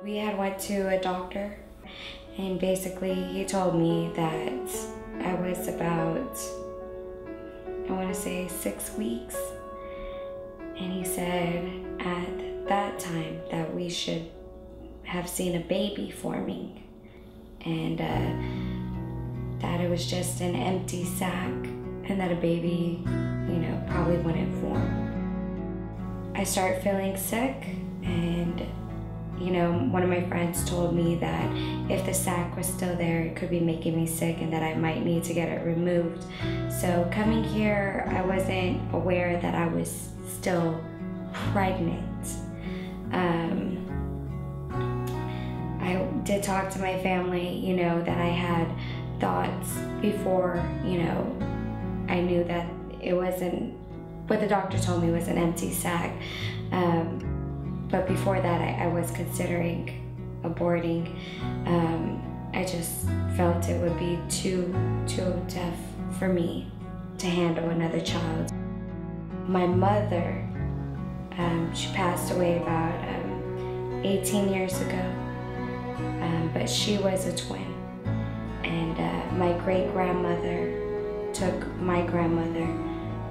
We had went to a doctor, and basically he told me that I was about, I want to say 6 weeks. And he said at that time that we should have seen a baby forming, and that it was just an empty sac, and that a baby, probably wouldn't form. I started feeling sick, and one of my friends told me that if the sac was still there, it could be making me sick and that I might need to get it removed. So coming here, I wasn't aware that I was still pregnant. I did talk to my family, that I had thoughts before, I knew that it wasn't, what the doctor told me was an empty sac. But before that, I was considering aborting. I just felt it would be too tough for me to handle another child. My mother, she passed away about 18 years ago, but she was a twin. And my great-grandmother took my grandmother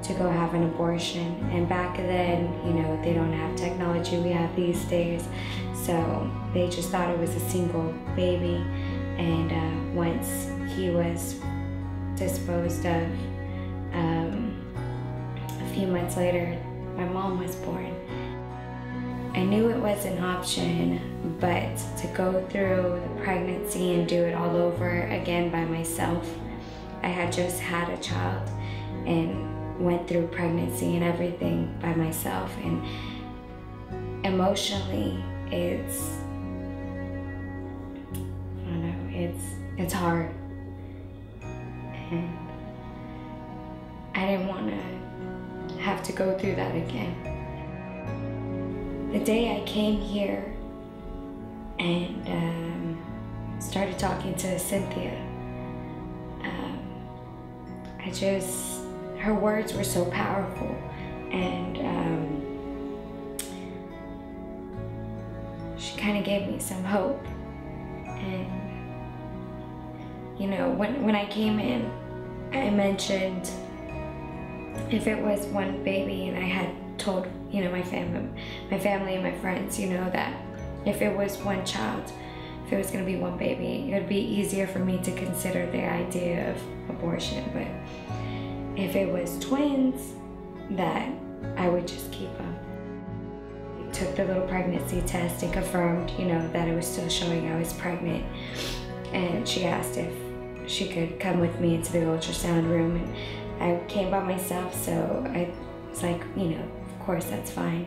to go have an abortion. And back then, they don't have technology we have these days, so they just thought it was a single baby. And once he was disposed of, a few months later, my mom was born. I knew it was an option, but to go through the pregnancy and do it all over again by myself, I had just had a child and went through pregnancy and everything by myself, and emotionally it's hard, and I didn't want to have to go through that again. The day I came here and started talking to Cynthia, her words were so powerful, and she kind of gave me some hope. And when I came in, I mentioned if it was one baby, and I had told my family and my friends, that if it was one child, if it was going to be one baby, it would be easier for me to consider the idea of abortion. But if it was twins, that I would just keep them. We took the little pregnancy test and confirmed, that it was still showing I was pregnant. And she asked if she could come with me into the ultrasound room, and I came by myself, so I was like, of course, that's fine.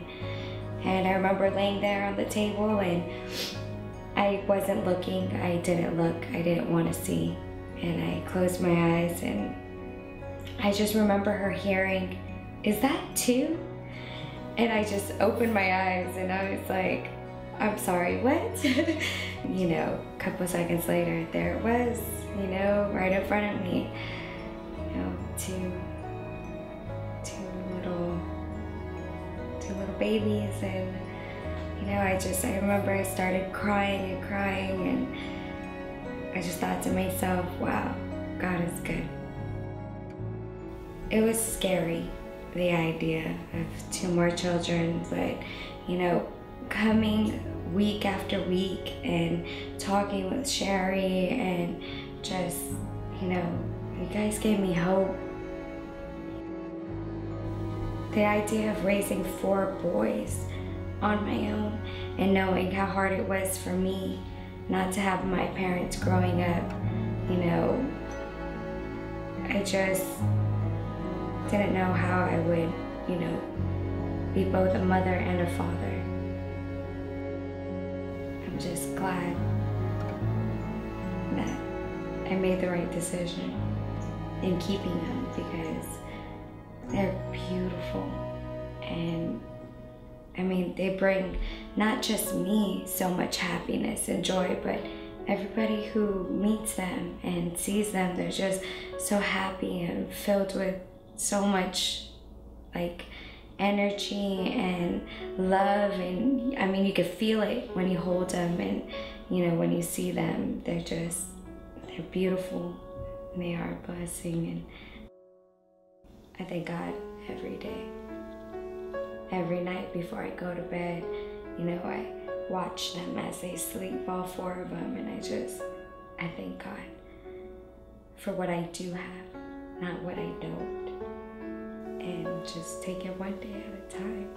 And I remember laying there on the table, and I wasn't looking. I didn't look. I didn't want to see. And I closed my eyes, and I just remember her hearing, "Is that two?" And I just opened my eyes, and I was like, "I'm sorry, what?" A couple seconds later, there it was, right in front of me. Two little babies. And I remember I started crying and crying, and I just thought to myself, wow, God is good. It was scary, the idea of 2 more children, but coming week after week and talking with Sherry, and just, you guys gave me hope. The idea of raising 4 boys on my own, and knowing how hard it was for me not to have my parents growing up, I just didn't know how I would, be both a mother and a father. I'm just glad that I made the right decision in keeping them, because they're beautiful. And they bring not just me so much happiness and joy, but everybody who meets them and sees them, they're just so happy and filled with so much energy and love, and I mean, you could feel it when you hold them, and you know, when you see them, they're beautiful, and they are a blessing. And I thank God every day, every night before I go to bed. You know, I watch them as they sleep, all 4 of them, and I thank God for what I do have, not what I don't, and just take it one day at a time.